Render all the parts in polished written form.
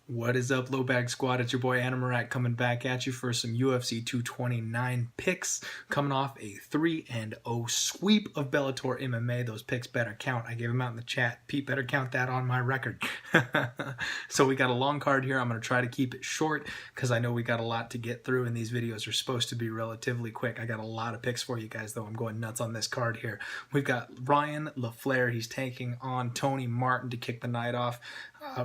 What is up, LoBag Squad? It's your boy Animarak coming back at you for some UFC 229 picks. Coming off a 3-0 sweep of Bellator MMA. Those picks better count. I gave them out in the chat. Pete better count that on my record. So we got a long card here. I'm going to try to keep it short because I know we got a lot to get through and these videos are supposed to be relatively quick. I got a lot of picks for you guys though. I'm going nuts on this card here. We've got Ryan LaFlare. He's taking on Tony Martin to kick the night off.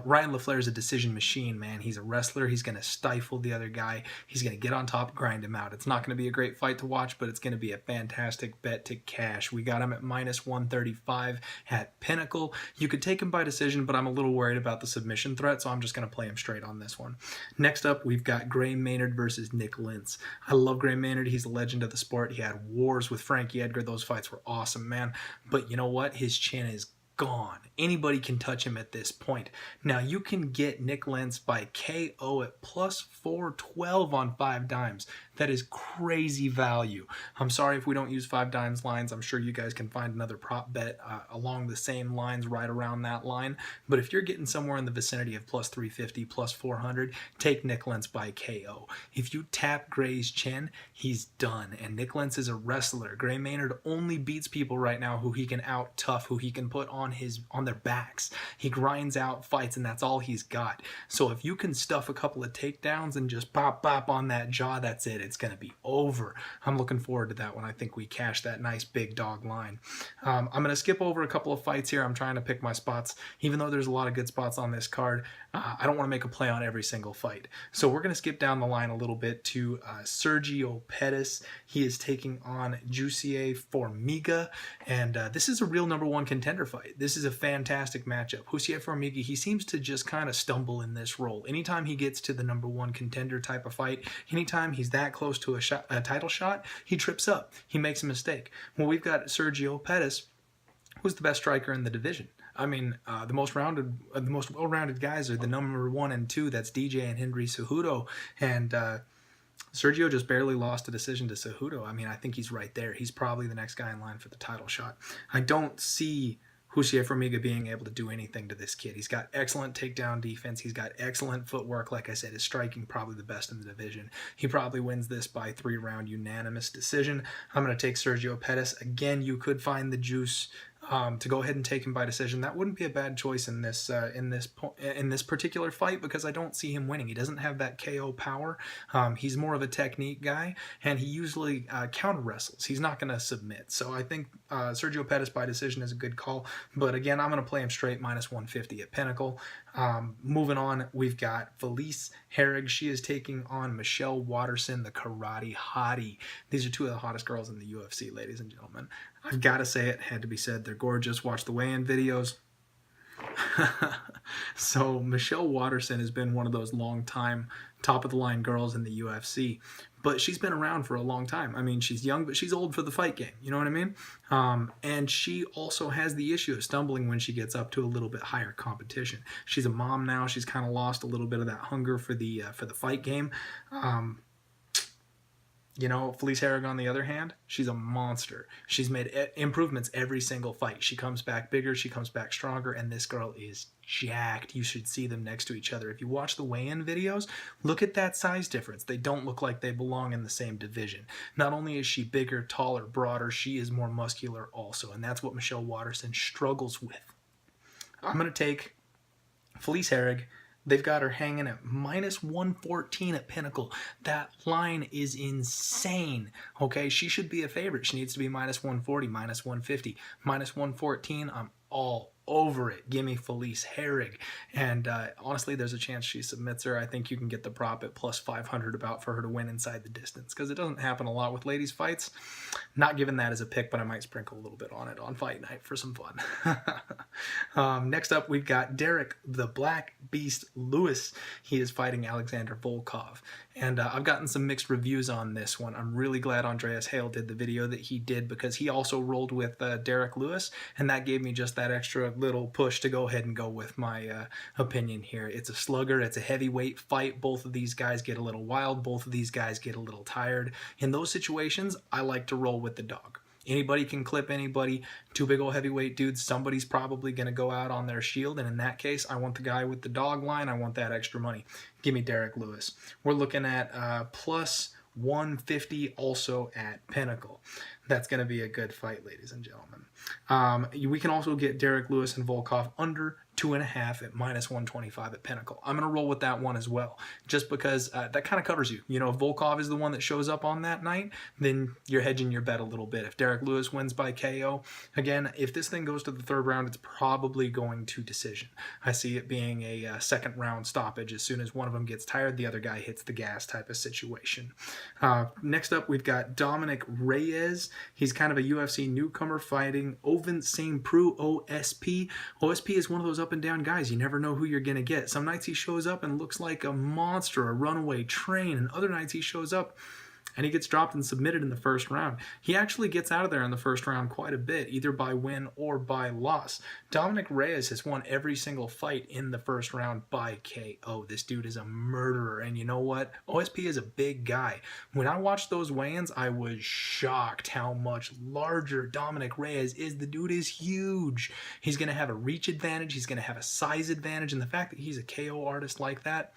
Ryan LaFlare is a decision machine, man. He's a wrestler. He's going to stifle the other guy. He's going to get on top, grind him out. It's not going to be a great fight to watch, but it's going to be a fantastic bet to cash. We got him at minus 135 at Pinnacle. You could take him by decision, but I'm a little worried about the submission threat, so I'm just going to play him straight on this one. Next up, we've got Gray Maynard versus Nick Lentz. I love Gray Maynard. He's a legend of the sport. He had wars with Frankie Edgar. Those fights were awesome, man. But you know what? His chin is gone. Anybody can touch him at this point. Now you can get Nick Lentz by KO at plus 412 on 5 dimes. That is crazy value. I'm sorry if we don't use 5 dimes lines. I'm sure you guys can find another prop bet along the same lines right around that line. But if you're getting somewhere in the vicinity of plus 350, plus 400, take Nick Lentz by KO. If you tap Gray's chin, he's done. And Nick Lentz is a wrestler. Gray Maynard only beats people right now who he can out tough, who he can put on their backs. He grinds out fights and that's all he's got. So if you can stuff a couple of takedowns and just pop on that jaw, that's it. It's going to be over. I'm looking forward to that one. I think we cash that nice big dog line. I'm going to skip over a couple of fights here. I'm trying to pick my spots. Even though there's a lot of good spots on this card, I don't want to make a play on every single fight. So we're going to skip down the line a little bit to Sergio Pettis. He is taking on Jussier Formiga, and this is a real #1 contender fight. This is a fantastic matchup. Jussier Formiga, he seems to just kind of stumble in this role. Anytime he gets to the #1 contender type of fight, anytime he's that close to a title shot, he trips up. He makes a mistake. Well, we've got Sergio Pettis, who's the best striker in the division. I mean, the most well-rounded guys are the #1 and 2. That's DJ and Henry Cejudo, and Sergio just barely lost a decision to Cejudo. I mean, I think he's right there. He's probably the next guy in line for the title shot. I don't see Jussier Formiga being able to do anything to this kid. He's got excellent takedown defense. He's got excellent footwork. Like I said, his striking probably the best in the division. He probably wins this by 3-round unanimous decision. I'm going to take Sergio Pettis. Again, you could find the juice to go ahead and take him by decision. That wouldn't be a bad choice in this particular fight because I don't see him winning. He doesn't have that KO power. He's more of a technique guy, and he usually counter wrestles. He's not going to submit. So I think Sergio Pettis by decision is a good call. But again, I'm going to play him straight minus 150 at Pinnacle. Moving on, we've got Felice Herrig. She is taking on Michelle Waterson, the karate hottie. These are two of the hottest girls in the UFC, ladies and gentlemen. I've got to say it, had to be said. They're gorgeous. Watch the weigh-in videos. So Michelle Waterson has been one of those long-time top-of-the-line girls in the UFC, but she's been around for a long time. I mean, she's young, but she's old for the fight game. You know what I mean? And she also has the issue of stumbling when she gets up to a little bit higher competition. She's a mom now. She's kind of lost a little bit of that hunger for the fight game. You know, Felice Herrig, on the other hand, she's a monster. She's made improvements every single fight. She comes back bigger, she comes back stronger, and this girl is jacked. You should see them next to each other. If you watch the weigh-in videos, look at that size difference. They don't look like they belong in the same division. Not only is she bigger, taller, broader, she is more muscular also, and that's what Michelle Waterson struggles with. I'm going to take Felice Herrig. They've got her hanging at minus 114 at Pinnacle. That line is insane. Okay, she should be a favorite. She needs to be minus 140, minus 150, minus 114. I'm all over it. Give me Felice Herrig. And honestly, there's a chance she submits her. I think you can get the prop at plus 500 about for her to win inside the distance because it doesn't happen a lot with ladies' fights. Not giving that as a pick, but I might sprinkle a little bit on it on fight night for some fun. Next up, we've got Derek the Black Beast Lewis. He is fighting Alexander Volkov. And I've gotten some mixed reviews on this one. I'm really glad Andreas Hale did the video that he did because he also rolled with Derek Lewis, and that gave me just that extra little push to go ahead and go with my opinion here. It's a slugger. It's a heavyweight fight. Both of these guys get a little wild. Both of these guys get a little tired. In those situations, I like to roll with the dog. Anybody can clip anybody. Two big old heavyweight dudes. Somebody's probably going to go out on their shield. And in that case, I want the guy with the dog line. I want that extra money. Give me Derek Lewis. We're looking at plus 150 also at Pinnacle. That's going to be a good fight, ladies and gentlemen. We can also get Derek Lewis and Volkov under 2.5 at minus 125 at Pinnacle. I'm going to roll with that one as well, just because that kind of covers you. You know, if Volkov is the one that shows up on that night, then you're hedging your bet a little bit. If Derek Lewis wins by KO, again, if this thing goes to the third round, it's probably going to decision. I see it being a second round stoppage. As soon as one of them gets tired, the other guy hits the gas type of situation. Next up, we've got Dominic Reyes. He's kind of a UFC newcomer fighting Ovince St. Preux, OSP. OSP is one of those up and down guys. You never know who you're going to get. Some nights he shows up and looks like a monster, a runaway train, and other nights he shows up and he gets dropped and submitted in the first round. He actually gets out of there in the first round quite a bit, either by win or by loss. Dominic Reyes has won every single fight in the first round by KO. This dude is a murderer, and you know what? OSP is a big guy. When I watched those weigh-ins, I was shocked how much larger Dominic Reyes is. The dude is huge. He's going to have a reach advantage. He's going to have a size advantage, and the fact that he's a KO artist like that,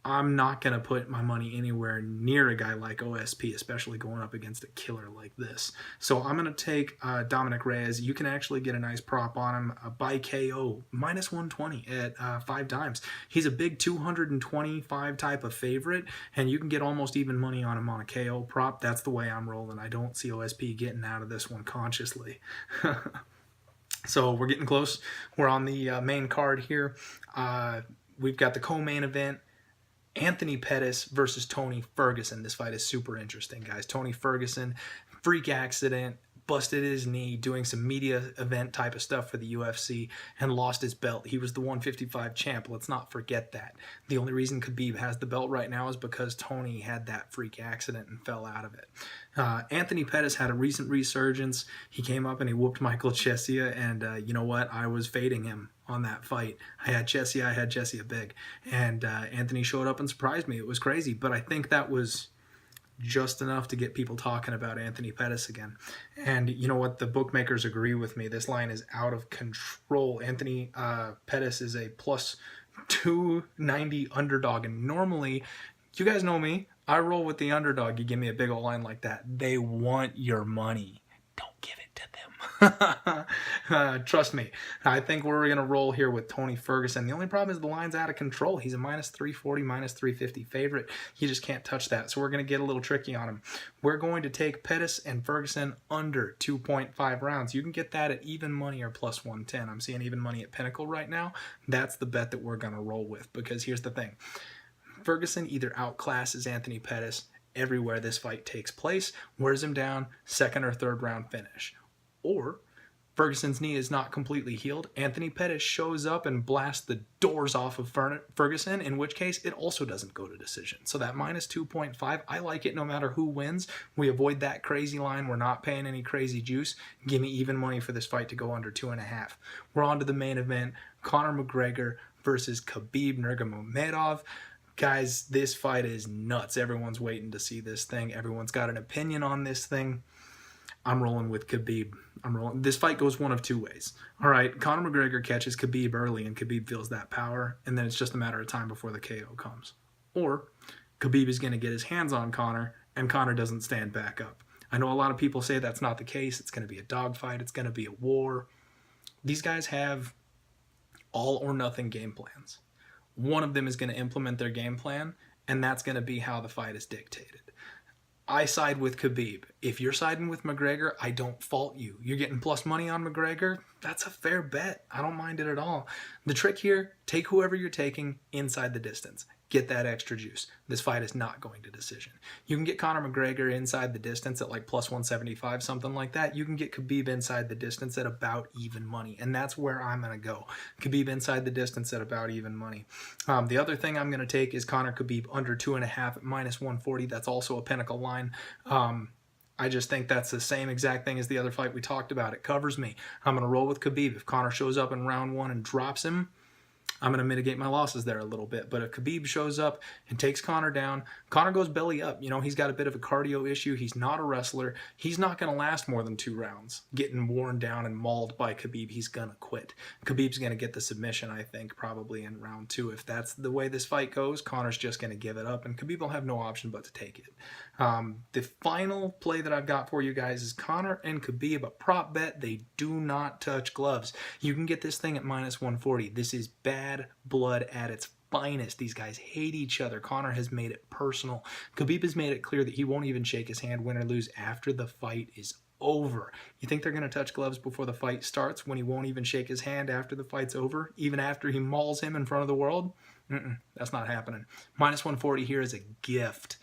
I'm not going to put my money anywhere near a guy like OSP, especially going up against a killer like this. So I'm going to take Dominic Reyes. You can actually get a nice prop on him by KO, minus 120 at 5 times. He's a big 225 type of favorite, and you can get almost even money on him on a KO prop. That's the way I'm rolling. I don't see OSP getting out of this one consciously. So we're getting close. We're on the main card here. We've got the co-main event. Anthony Pettis versus Tony Ferguson. This fight is super interesting, guys. Tony Ferguson, freak accident, busted his knee doing some media event type of stuff for the UFC and lost his belt. He was the 155 champ. Let's not forget that. The only reason Khabib has the belt right now is because Tony had that freak accident and fell out of it. Anthony Pettis had a recent resurgence. He came up and he whooped Michael Chiesa, and you know what? I was fading him on that fight. I had Chiesa big, and Anthony showed up and surprised me. It was crazy, but I think that was just enough to get people talking about Anthony Pettis again. And you know what? The bookmakers agree with me. This line is out of control. Anthony Pettis is a plus 290 underdog, and normally, you guys know me, I roll with the underdog. You give me a big old line like that, they want your money. Don't give it to them. Trust me. I think we're going to roll here with Tony Ferguson. The only problem is the line's out of control. He's a minus 340, minus 350 favorite. You just can't touch that. So we're going to get a little tricky on him. We're going to take Pettis and Ferguson under 2.5 rounds. You can get that at even money or plus 110. I'm seeing even money at Pinnacle right now. That's the bet that we're going to roll with, because here's the thing. Ferguson either outclasses Anthony Pettis everywhere this fight takes place, wears him down, second or third round finish. Or Ferguson's knee is not completely healed. Anthony Pettis shows up and blasts the doors off of Ferguson, in which case it also doesn't go to decision. So that minus 2.5, I like it no matter who wins. We avoid that crazy line. We're not paying any crazy juice. Give me even money for this fight to go under 2.5. We're on to the main event, Conor McGregor versus Khabib Nurmagomedov. Guys, this fight is nuts. Everyone's waiting to see this thing. Everyone's got an opinion on this thing. I'm rolling with Khabib. This fight goes one of two ways. All right, Conor McGregor catches Khabib early and Khabib feels that power, and then it's just a matter of time before the KO comes. Or Khabib is going to get his hands on Conor, and Conor doesn't stand back up. I know a lot of people say that's not the case. It's going to be a dogfight. It's going to be a war. These guys have all or nothing game plans. One of them is going to implement their game plan, and that's going to be how the fight is dictated. I side with Khabib. If you're siding with McGregor, I don't fault you. You're getting plus money on McGregor. That's a fair bet. I don't mind it at all. The trick here, take whoever you're taking inside the distance. Get that extra juice. This fight is not going to decision. You can get Conor McGregor inside the distance at like plus 175, something like that. You can get Khabib inside the distance at about even money, and that's where I'm going to go. Khabib inside the distance at about even money. The other thing I'm going to take is Conor Khabib under 2.5 at minus 140. That's also a Pinnacle line. I just think that's the same exact thing as the other fight we talked about. It covers me. I'm going to roll with Khabib. If Conor shows up in round one and drops him, I'm going to mitigate my losses there a little bit. But if Khabib shows up and takes Conor down, Conor goes belly up. You know, he's got a bit of a cardio issue. He's not a wrestler. He's not going to last more than 2 rounds. Getting worn down and mauled by Khabib, he's going to quit. Khabib's going to get the submission, I think, probably in round 2. If that's the way this fight goes, Conor's just going to give it up, and Khabib will have no option but to take it. The final play that I've got for you guys is Conor and Khabib, a prop bet. They do not touch gloves. You can get this thing at -140. This is bad blood at its finest. These guys hate each other. Conor has made it personal. Khabib has made it clear that he won't even shake his hand, win or lose, after the fight is over. You think they're going to touch gloves before the fight starts, when he won't even shake his hand after the fight's over, even after he mauls him in front of the world? That's not happening. -140 here is a gift.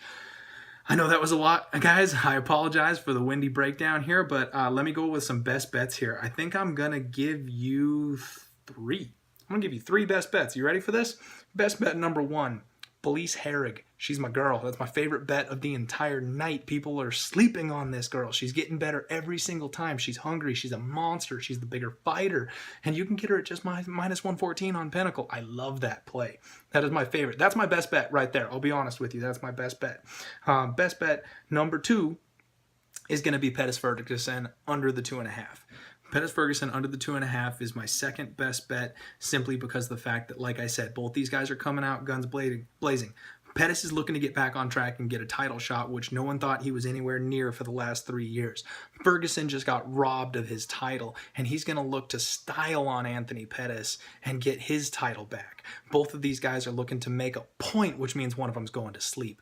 I know that was a lot, guys. I apologize for the windy breakdown here, but let me go with some best bets here. I think I'm going to give you 3. I'm going to give you 3 best bets. You ready for this? Best bet number 1, Felice Herrig. She's my girl. That's my favorite bet of the entire night. People are sleeping on this girl. She's getting better every single time. She's hungry. She's a monster. She's the bigger fighter. And you can get her at just -114 on Pinnacle. I love that play. That is my favorite. That's my best bet right there. I'll be honest with you. That's my best bet. Best bet number 2 is going to be Pettis Ferguson under the 2.5. Pettis Ferguson under the 2.5 is my second best bet, simply because of the fact that, like I said, both these guys are coming out guns blazing. Pettis is looking to get back on track and get a title shot, which no one thought he was anywhere near for the last 3 years. Ferguson just got robbed of his title, and he's going to look to style on Anthony Pettis and get his title back. Both of these guys are looking to make a point, which means one of them's going to sleep.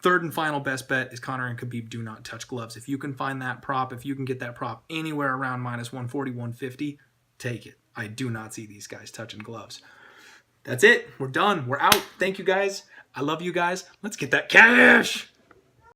Third and final best bet is Conor and Khabib do not touch gloves. If you can find that prop, if you can get that prop anywhere around -140, 150, take it. I do not see these guys touching gloves. That's it. We're done. We're out. Thank you, guys. I love you guys. Let's get that cash.